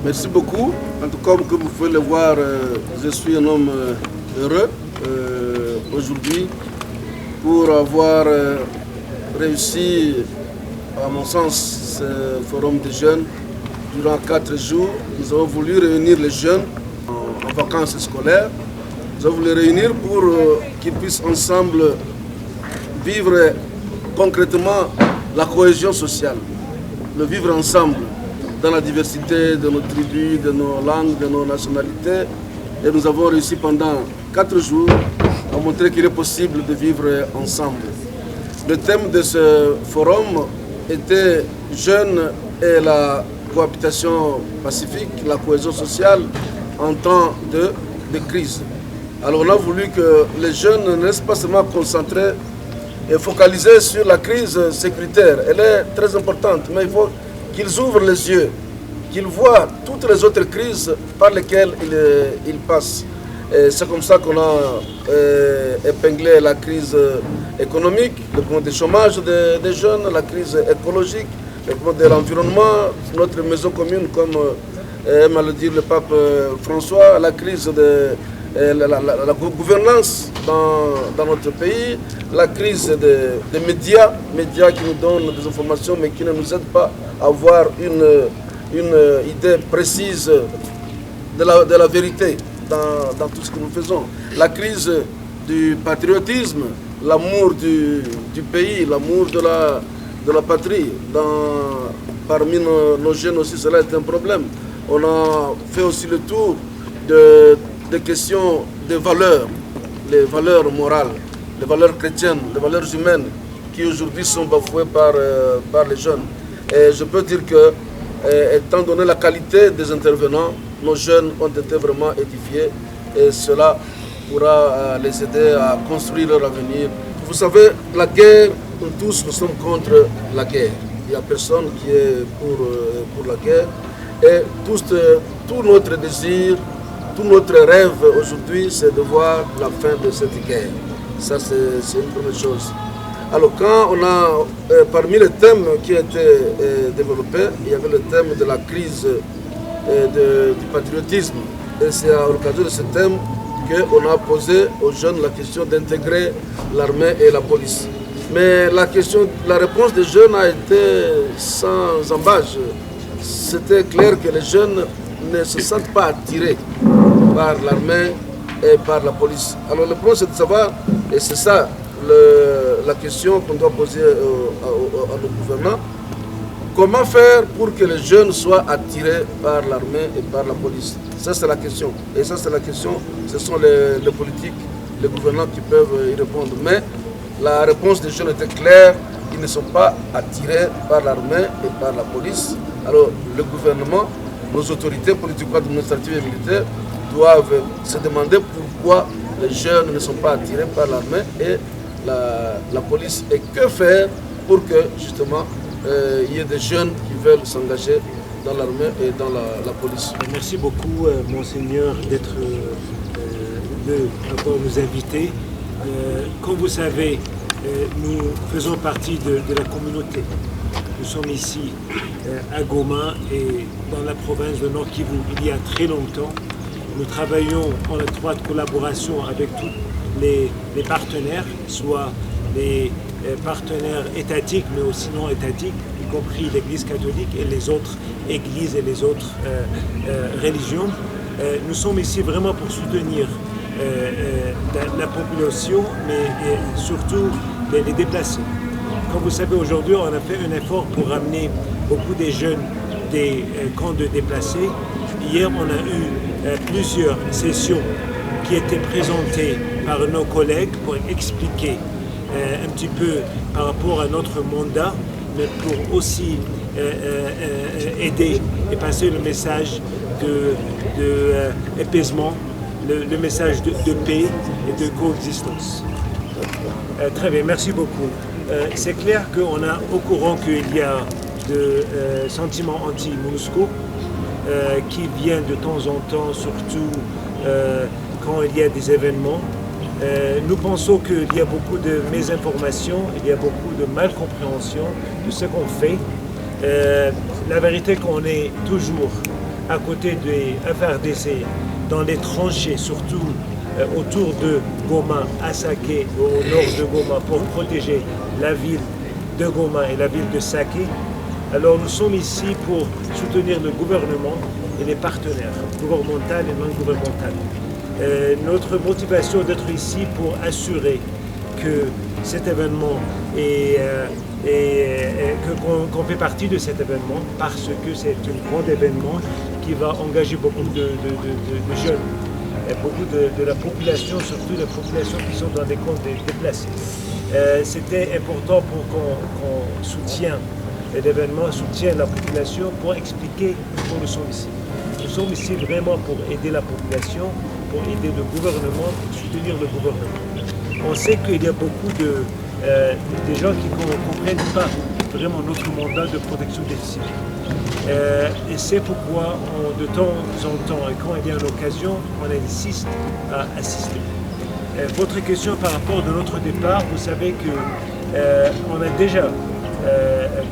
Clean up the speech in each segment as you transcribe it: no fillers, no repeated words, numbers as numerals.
Merci beaucoup. En tout cas, comme vous pouvez le voir, je suis un homme heureux aujourd'hui pour avoir réussi, à mon sens, ce forum des jeunes. Durant 4 jours, nous avons voulu réunir les jeunes en vacances scolaires. Nous avons voulu les réunir pour qu'ils puissent ensemble vivre concrètement la cohésion sociale, le vivre ensemble dans la diversité de nos tribus, de nos langues, de nos nationalités. Et nous avons réussi pendant 4 jours à montrer qu'il est possible de vivre ensemble. Le thème de ce forum était Jeunes et la cohabitation pacifique, la cohésion sociale en temps de crise. Alors on a voulu que les jeunes ne restent pas seulement concentrés et focalisés sur la crise sécuritaire. Elle est très importante, mais il faut qu'ils ouvrent les yeux, qu'ils voient toutes les autres crises par lesquelles ils passent. C'est comme ça qu'on a épinglé la crise économique, le problème du chômage des jeunes, la crise écologique, le problème de l'environnement, notre maison commune, comme aime à le dire le pape François, la crise de la gouvernance dans notre pays, la crise des médias qui nous donnent des informations mais qui ne nous aident pas à avoir une idée précise de la vérité dans tout ce que nous faisons. La crise du patriotisme, l'amour du pays, l'amour de la patrie. Parmi nos jeunes aussi, cela est un problème. On a fait aussi le tour des questions de valeurs, les valeurs morales, les valeurs chrétiennes, les valeurs humaines qui aujourd'hui sont bafouées par les jeunes. Et je peux dire que, étant donné la qualité des intervenants, nos jeunes ont été vraiment édifiés et cela pourra les aider à construire leur avenir. Vous savez, la guerre, nous tous nous sommes contre la guerre. Il n'y a personne qui est pour la guerre. Et tout notre désir, tout notre rêve aujourd'hui, c'est de voir la fin de cette guerre. Ça, c'est une première chose. Alors, quand on a, parmi les thèmes qui ont été développés, il y avait le thème de la crise du patriotisme. Et c'est à l'occasion de ce thème qu'on a posé aux jeunes la question d'intégrer l'armée et la police. Mais la réponse des jeunes a été sans embâche. C'était clair que les jeunes ne se sentent pas attirés par l'armée et par la police. Alors le problème c'est de savoir, et c'est ça la question qu'on doit poser à nos gouvernants, comment faire pour que les jeunes soient attirés par l'armée et par la police? Ça c'est la question. Et ça c'est la question, ce sont les politiques, les gouvernants qui peuvent y répondre. Mais la réponse des jeunes était claire, ils ne sont pas attirés par l'armée et par la police. Alors le gouvernement, nos autorités politico-administratives et militaires doivent se demander pourquoi les jeunes ne sont pas attirés par l'armée et la police. Et que faire pour que justement il y ait des jeunes qui veulent s'engager dans l'armée et dans la police. Merci beaucoup, Monseigneur, d'être encore nous inviter. Comme vous savez, nous faisons partie de la communauté. Nous sommes ici à Goma et dans la province de Nord Kivu il y a très longtemps. Nous travaillons en étroite collaboration avec tous les partenaires, soit les partenaires étatiques mais aussi non étatiques, y compris l'Église catholique et les autres églises et les autres religions. Nous sommes ici vraiment pour soutenir la population, mais surtout les déplacés. Comme vous savez, aujourd'hui, on a fait un effort pour ramener beaucoup de jeunes des camps de déplacés. Hier, on a eu plusieurs sessions qui étaient présentées par nos collègues pour expliquer un petit peu par rapport à notre mandat, mais pour aussi aider et passer le message d'apaisement, le message de paix et de coexistence. Très bien, merci beaucoup. C'est clair qu'on est au courant qu'il y a de sentiments anti-MONUSCO qui viennent de temps en temps, surtout quand il y a des événements. Nous pensons qu'il y a beaucoup de mésinformations, il y a beaucoup de malcompréhension de ce qu'on fait. La vérité est qu'on est toujours à côté des FRDC, dans les tranchées, surtout autour de Goma, à Saké, au nord de Goma, pour protéger la ville de Goma et la ville de Saké. Alors nous sommes ici pour soutenir le gouvernement et les partenaires, gouvernementaux et non gouvernementaux. Notre motivation d'être ici pour assurer que cet événement qu'on fait partie de cet événement parce que c'est un grand événement qui va engager beaucoup de jeunes, et beaucoup de la population, surtout les populations qui sont dans des camps déplacés. C'était important pour qu'on soutienne l'événement, soutienne la population pour expliquer pourquoi nous sommes ici. Nous sommes ici vraiment pour aider la population, pour aider le gouvernement, pour soutenir le gouvernement. On sait qu'il y a beaucoup de gens qui ne comprennent pas vraiment notre mandat de protection des civils. Et c'est pourquoi, de temps en temps, et quand il y a une occasion, on insiste à assister. Votre question par rapport à notre départ, vous savez qu'on a déjà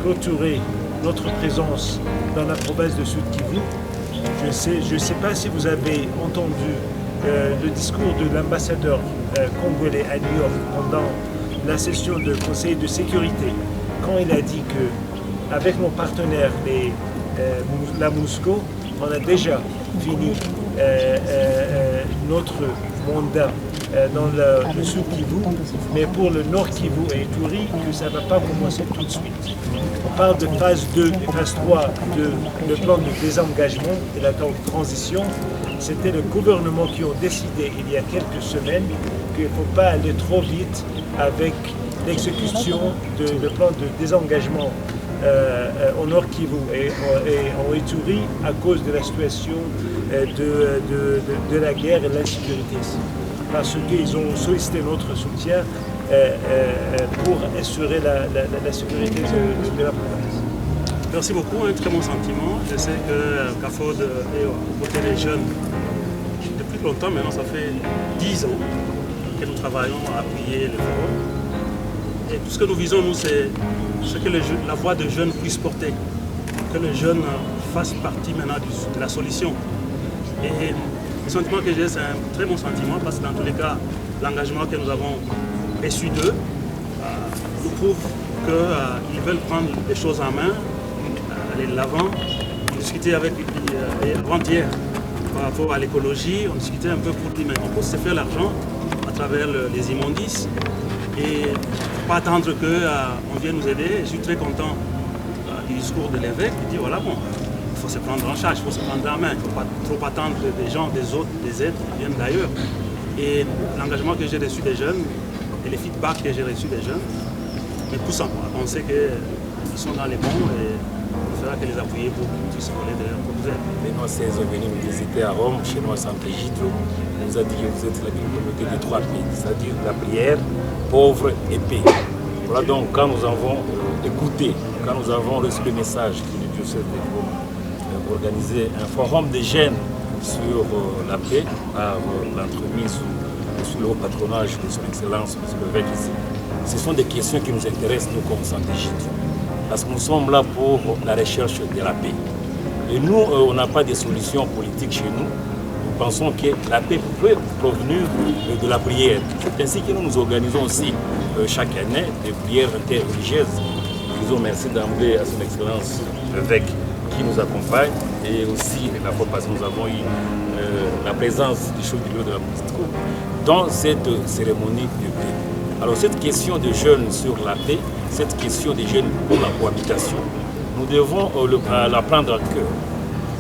clôturé notre présence dans la province de Sud-Kivu. Je ne sais pas si vous avez entendu le discours de l'ambassadeur congolais à New York pendant la session de Conseil de sécurité, quand il a dit qu'avec nos partenaires, la MONUSCO, on a déjà fini notre mandat dans le Sud Kivu, mais pour le Nord Kivu et Ituri, que ça ne va pas commencer tout de suite. On parle de phase 2 et phase 3 de plan de désengagement et la transition. C'était le gouvernement qui a décidé il y a quelques semaines qu'il ne faut pas aller trop vite avec l'exécution du plan de désengagement au Nord Kivu et en Ituri à cause de la situation de la guerre et de l'insécurité ici. Parce qu'ils ont sollicité notre soutien pour assurer la sécurité de la province. Merci beaucoup, un très bon sentiment. Je sais que CAFOD est aux côtés des jeunes depuis longtemps, maintenant ça fait 10 ans que nous travaillons à appuyer le forum. Et tout ce que nous visons, nous, c'est que la voix des jeunes puisse porter, que les jeunes fassent partie maintenant de la solution. Et le sentiment que j'ai, c'est un très bon sentiment parce que dans tous les cas, l'engagement que nous avons reçu d'eux nous prouve qu'ils veulent prendre les choses en main, aller de l'avant. On discutait avec avant-hier par rapport à l'écologie, on discutait un peu pour dire mais on peut se faire l'argent à travers les immondices et pas attendre qu'on vienne nous aider. Je suis très content du discours de l'évêque qui dit voilà bon, il faut se prendre en charge, il faut se prendre en main, il ne faut pas trop attendre des gens, des autres, des aides qui viennent d'ailleurs. Et l'engagement que j'ai reçu des jeunes et les feedbacks que j'ai reçus des jeunes me poussent encore à penser qu'ils sont dans les bons et il faudra que les appuyer pour qu'ils puissent voler de leur proposés. Benoît XVI est venu me visiter à Rome, chez nous à Sant'Egidio. Il nous a dit que vous êtes la communauté des 3 P, c'est-à-dire la prière, pauvre et paix. Voilà donc quand nous avons écouté, quand nous avons reçu le message que le diocèse de Rome organisé un forum des jeunes sur la paix par l'entremise sous le haut patronage de son Excellence, M. l'évêque ici. Ce sont des questions qui nous intéressent, nous, comme Sant'Egidio. Parce que nous sommes là pour la recherche de la paix. Et nous, on n'a pas de solution politique chez nous. Nous pensons que la paix peut provenir de la prière. C'est ainsi que nous nous organisons aussi chaque année des prières interreligieuses. Nous disons merci d'emblée à son Excellence l'évêque qui nous accompagne et aussi la fois passée nous avons eu la présence du chef du bureau de la MONUSCO dans cette cérémonie de paix. Alors cette question des jeunes sur la paix, cette question des jeunes pour la cohabitation, nous devons la prendre à cœur.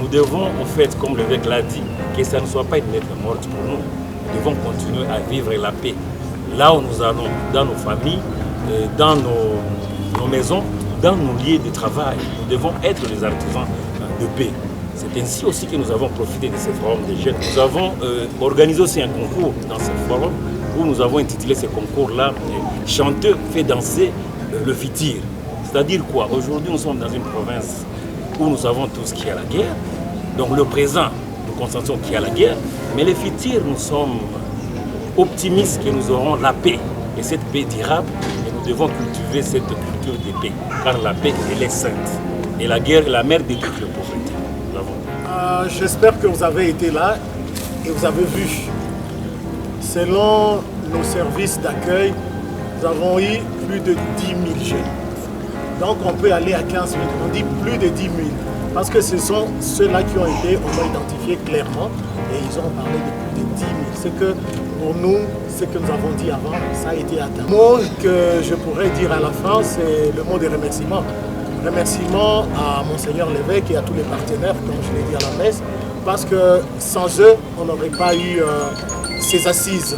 Nous devons, en fait, comme l'évêque l'a dit, que ça ne soit pas une lettre morte pour nous. Nous devons continuer à vivre la paix. Là où nous allons, dans nos familles, dans nos maisons, dans nos lieux de travail, nous devons être les artisans de paix. C'est ainsi aussi que nous avons profité de ce forum des jeunes. Nous avons organisé aussi un concours dans ce forum où nous avons intitulé ce concours-là « Chanteur fait danser le futur ». C'est-à-dire quoi? Aujourd'hui, nous sommes dans une province où nous avons tous qui a la guerre. Donc le présent, nous constatons qu'il y a la guerre. Mais le futur, nous sommes optimistes que nous aurons la paix. Et cette paix durable, et nous devons cultiver cette culture de paix. Car la paix, elle est sainte. Et la guerre est la mère de toutes les pauvretés. Nous l'avons. J'espère que vous avez été là et vous avez vu. Selon nos services d'accueil, nous avons eu plus de 10 000 jeunes. Donc on peut aller à 15 000. On dit plus de 10 000. Parce que ce sont ceux-là qui ont été, on a identifié clairement et ils ont parlé de plus de 10 000. C'est que pour nous, ce que nous avons dit avant, ça a été atteint. Le mot que je pourrais dire à la fin, c'est le mot de remerciement. Remerciement à Monseigneur l'évêque et à tous les partenaires, comme je l'ai dit à la messe, parce que sans eux, on n'aurait pas eu ces assises.